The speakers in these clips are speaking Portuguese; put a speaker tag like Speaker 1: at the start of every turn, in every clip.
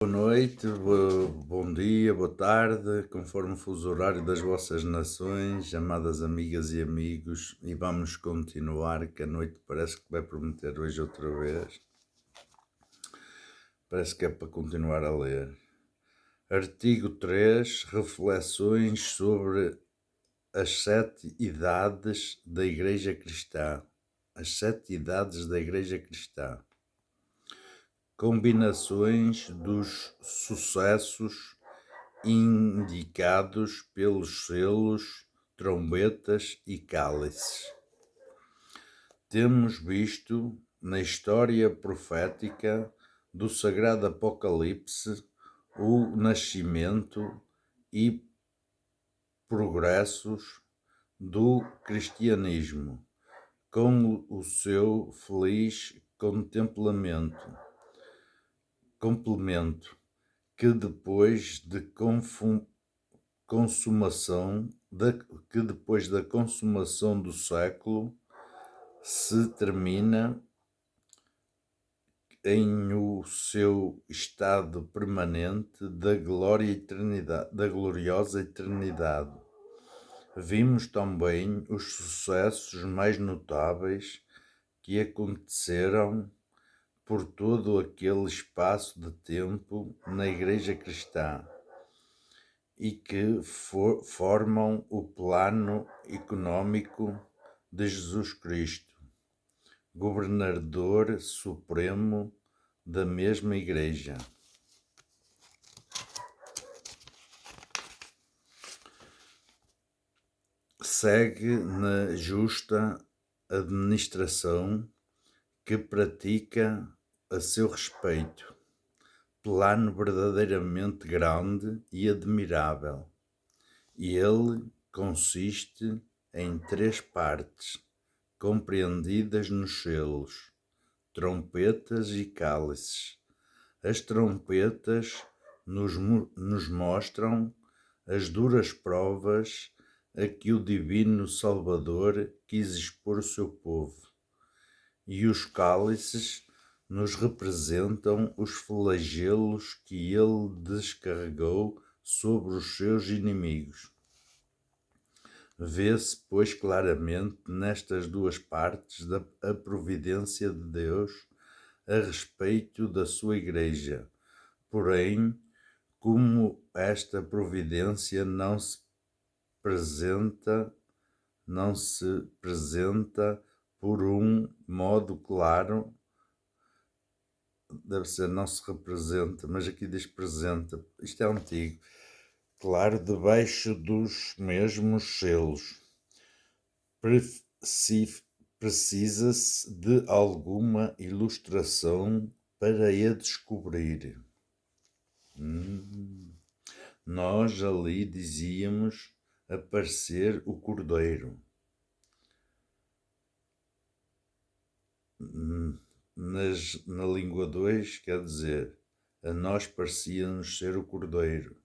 Speaker 1: Boa noite, bom dia, boa tarde, conforme o fuso horário das vossas nações, amadas amigas e amigos, e vamos continuar, que a noite parece que vai prometer hoje outra vez. Parece que é para continuar a ler. Artigo 3, reflexões sobre as 7 idades da Igreja Cristã. As 7 idades da Igreja Cristã. Combinações dos sucessos indicados pelos selos, trombetas e cálices. Temos visto na história profética do Sagrado Apocalipse o nascimento e progressos do cristianismo, com o seu feliz complemento, que depois da consumação do século se termina em o seu estado permanente da gloriosa eternidade. Vimos também os sucessos mais notáveis que aconteceram por todo aquele espaço de tempo na Igreja Cristã e que formam o plano econômico de Jesus Cristo, governador supremo da mesma Igreja. Segue na justa administração que pratica a seu respeito, plano verdadeiramente grande e admirável. E ele consiste em 3 partes, compreendidas nos selos, trompetas e cálices. As trompetas nos mostram as duras provas a que o Divino Salvador quis expor o seu povo, e os cálices nos representam os flagelos que ele descarregou sobre os seus inimigos. Vê-se, pois, claramente nestas 2 partes a providência de Deus a respeito da sua Igreja. Porém, como esta providência não se apresenta por um modo claro, deve ser não se representa, mas aqui diz presenta, isto é antigo, claro, debaixo dos mesmos selos. Precisa-se de alguma ilustração para a descobrir. Nós ali dizíamos aparecer o Cordeiro. Na língua 2 quer dizer, a nós parecia-nos ser o Cordeiro,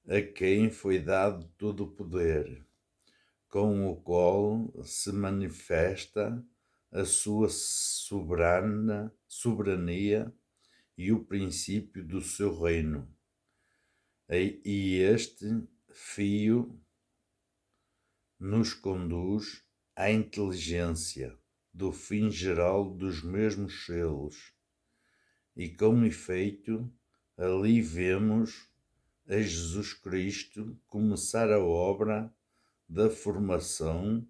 Speaker 1: a quem foi dado todo o poder, com o qual se manifesta a sua soberania e o princípio do seu reino. E este fio nos conduz à inteligência do fim geral dos mesmos selos, e com efeito ali vemos a Jesus Cristo começar a obra da formação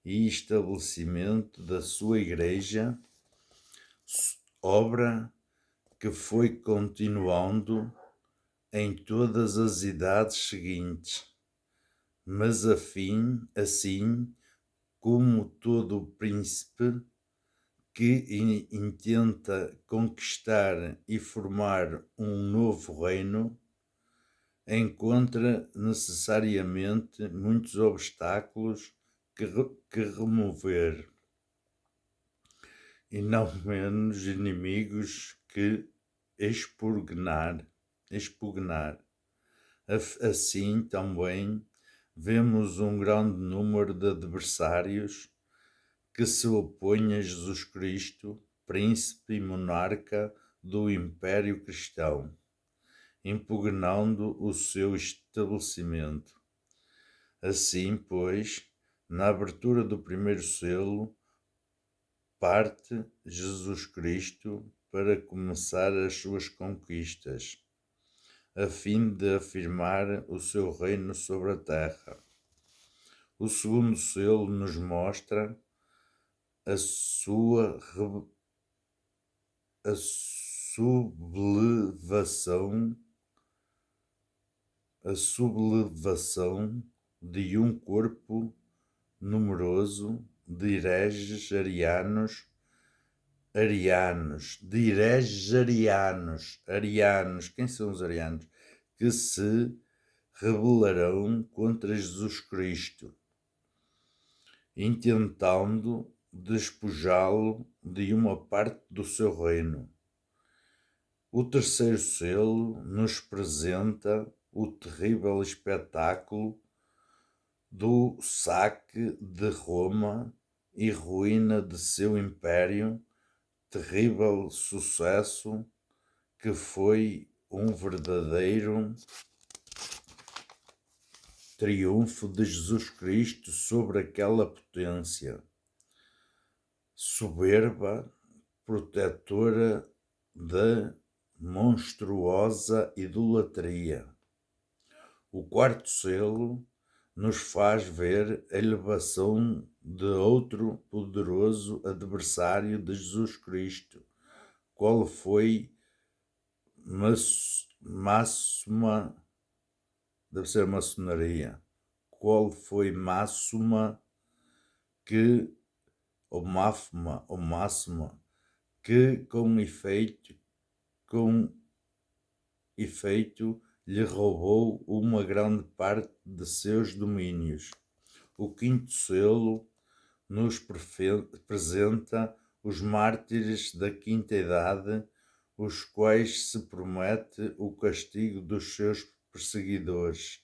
Speaker 1: e estabelecimento da sua Igreja, obra que foi continuando em todas as idades seguintes, mas assim como todo príncipe que intenta conquistar e formar um novo reino, encontra necessariamente muitos obstáculos que remover, e não menos inimigos que expugnar. Assim também vemos um grande número de adversários que se opõem a Jesus Cristo, príncipe e monarca do Império Cristão. impugnando o seu estabelecimento. Assim, pois, na abertura do primeiro selo, parte Jesus Cristo para começar as suas conquistas, a fim de afirmar o seu reino sobre a terra. O segundo selo nos mostra a sublevação de um corpo numeroso de hereges arianos, quem são os arianos? Que se rebelarão contra Jesus Cristo, intentando despojá-lo de uma parte do seu reino. O terceiro selo nos apresenta o terrível espetáculo do saque de Roma e ruína de seu império, terrível sucesso que foi um verdadeiro triunfo de Jesus Cristo sobre aquela potência soberba, protetora da monstruosa idolatria. O quarto selo nos faz ver a elevação de outro poderoso adversário de Jesus Cristo, qual foi maçonaria, qual foi máxima que, ou máxima, que com efeito lhe roubou uma grande parte de seus domínios. O quinto selo nos apresenta os mártires da quinta idade, os quais se promete o castigo dos seus perseguidores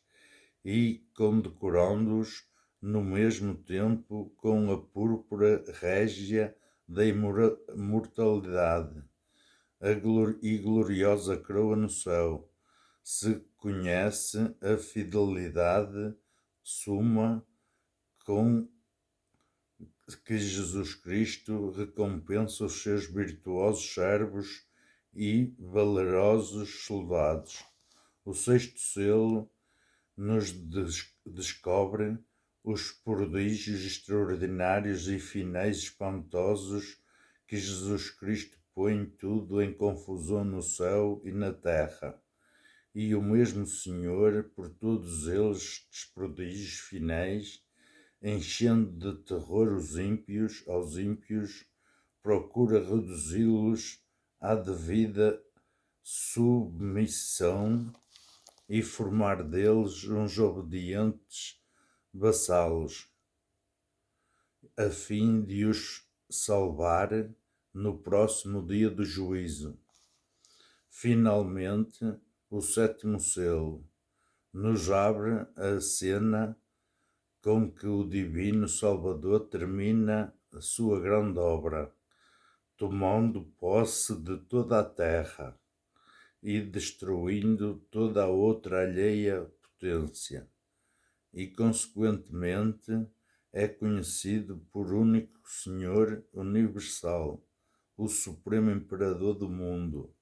Speaker 1: e condecorando-os no mesmo tempo com a púrpura régia da imortalidade e gloriosa coroa no céu. Se conhece a fidelidade suma com que Jesus Cristo recompensa os seus virtuosos servos e valerosos soldados. O sexto selo nos descobre os prodígios extraordinários e finais espantosos que Jesus Cristo põe tudo em confusão no céu e na terra. E o mesmo Senhor, por todos eles, dos prodígios finais, enchendo de terror aos ímpios, procura reduzi-los à devida submissão e formar deles uns obedientes vassalos, a fim de os salvar no próximo dia do juízo. Finalmente, o sétimo selo nos abre a cena com que o Divino Salvador termina a sua grande obra, tomando posse de toda a terra e destruindo toda a outra alheia potência, e consequentemente é conhecido por único Senhor universal, o Supremo Imperador do mundo,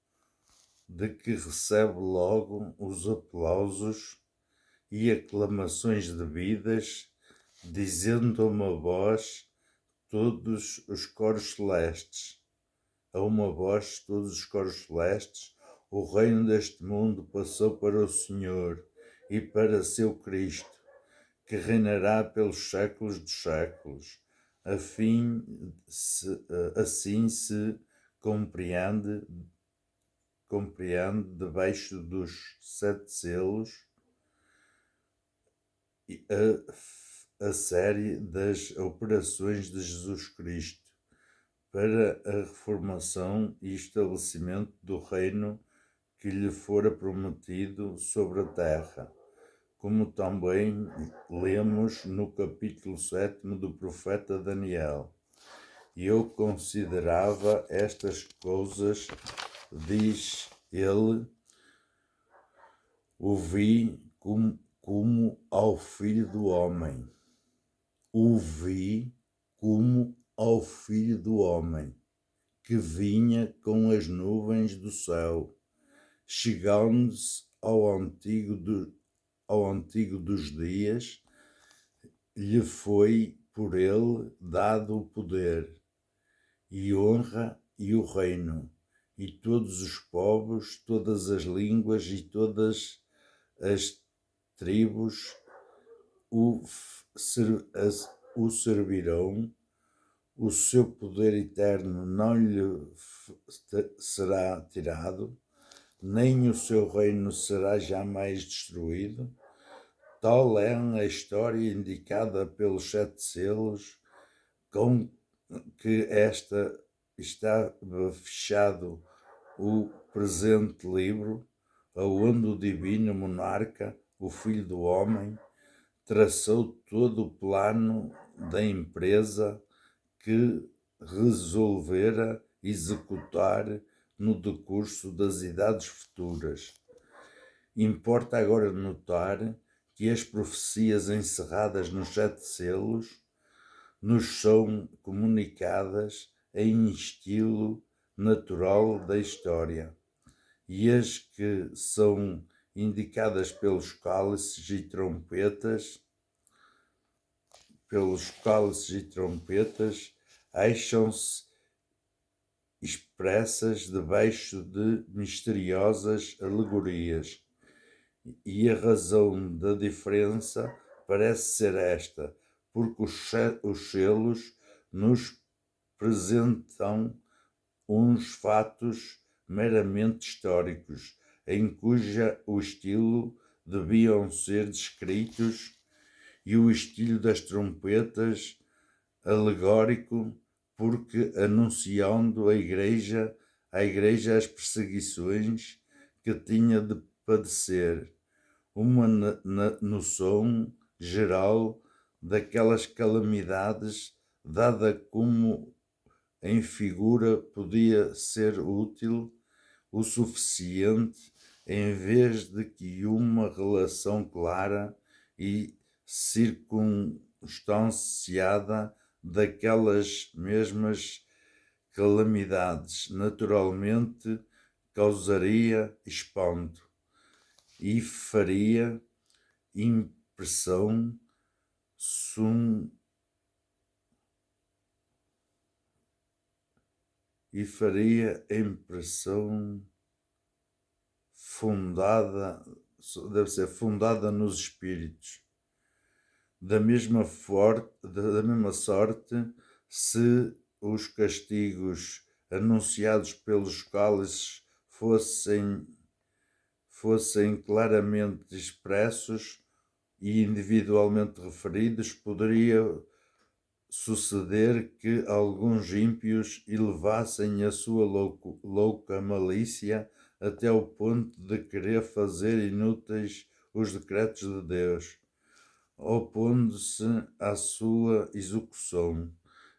Speaker 1: de que recebe logo os aplausos e aclamações devidas, dizendo a uma voz todos os coros celestes, o reino deste mundo passou para o Senhor e para seu Cristo, que reinará pelos séculos dos séculos. Assim se compreende debaixo dos 7 selos a série das operações de Jesus Cristo para a reformação e estabelecimento do reino que lhe fora prometido sobre a terra, como também lemos no capítulo 7 do profeta Daniel. E eu considerava estas coisas, diz ele, O vi como ao Filho do Homem. O vi como ao Filho do Homem, que vinha com as nuvens do céu, chegando-se ao antigo dos dias, lhe foi por ele dado o poder, e honra e o reino, e todos os povos, todas as línguas e todas as tribos o servirão. O seu poder eterno não lhe será tirado, nem o seu reino será jamais destruído. Tal é a história indicada pelos 7 selos, com que esta está fechado o presente livro, aonde o divino monarca, o Filho do Homem, traçou todo o plano da empresa que resolvera executar no decurso das idades futuras. Importa agora notar que as profecias encerradas nos 7 selos nos são comunicadas em estilo natural da história, e as que são indicadas pelos cálices e trompetas, acham-se expressas debaixo de misteriosas alegorias, e a razão da diferença parece ser esta, porque os selos nos apresentam uns fatos meramente históricos, em cuja o estilo deviam ser descritos, e o estilo das trompetas alegórico, porque anunciando à Igreja as perseguições que tinha de padecer, uma noção geral daquelas calamidades, dada como em figura podia ser útil o suficiente, em vez de que uma relação clara e circunstanciada daquelas mesmas calamidades naturalmente causaria espanto e faria impressão fundada, deve ser fundada nos espíritos. Da mesma sorte, se os castigos anunciados pelos cálices fossem claramente expressos e individualmente referidos, poderia suceder que alguns ímpios elevassem a sua louca malícia até o ponto de querer fazer inúteis os decretos de Deus, opondo-se à sua execução.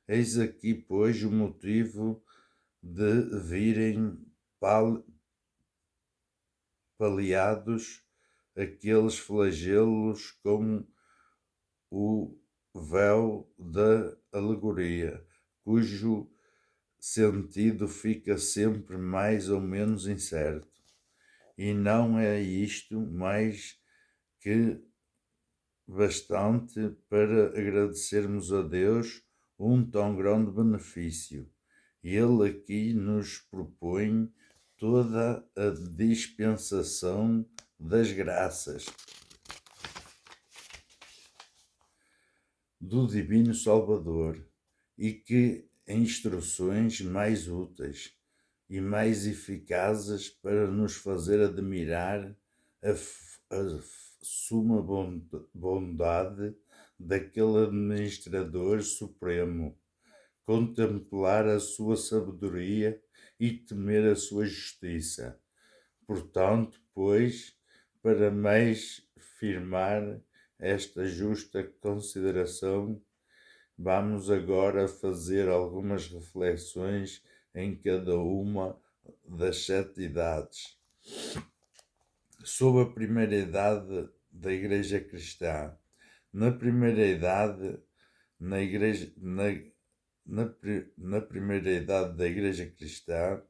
Speaker 1: Eis aqui, pois, o motivo de virem paliados aqueles flagelos com o véu da alegoria, cujo sentido fica sempre mais ou menos incerto. E não é isto mais que bastante para agradecermos a Deus um tão grande benefício. Ele aqui nos propõe toda a dispensação das graças do Divino Salvador, e que instruções mais úteis e mais eficazes para nos fazer admirar a suma bondade daquele administrador supremo, contemplar a sua sabedoria e temer a sua justiça. Portanto, pois, para mais firmar esta justa consideração, vamos agora fazer algumas reflexões em cada uma das 7 idades. sob a primeira idade da Igreja Cristã. Na primeira idade, na, igreja, na primeira idade da Igreja Cristã,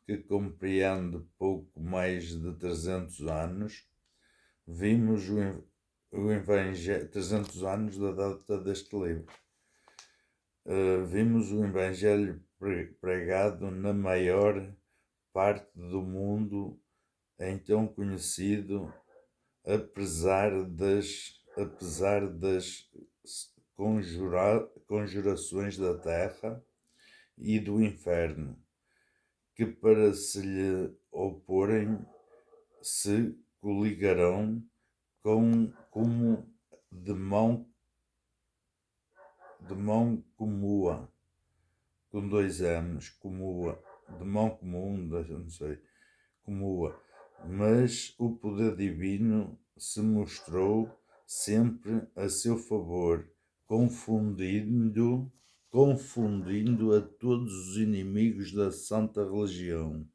Speaker 1: que compreende pouco mais de 300 anos, vimos o Evangelho, 300 anos da data deste livro. Vimos o Evangelho pregado na maior parte do mundo então conhecido, apesar das conjurações da terra e do inferno, que para se lhe oporem se coligarão como de mão comua, com dois M's, comua, de mão comum, não sei, comua. Mas o poder divino se mostrou sempre a seu favor, confundindo a todos os inimigos da santa religião.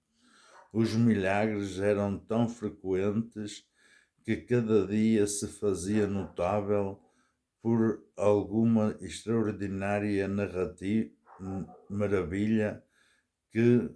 Speaker 1: Os milagres eram tão frequentes que cada dia se fazia notável por alguma extraordinária maravilha que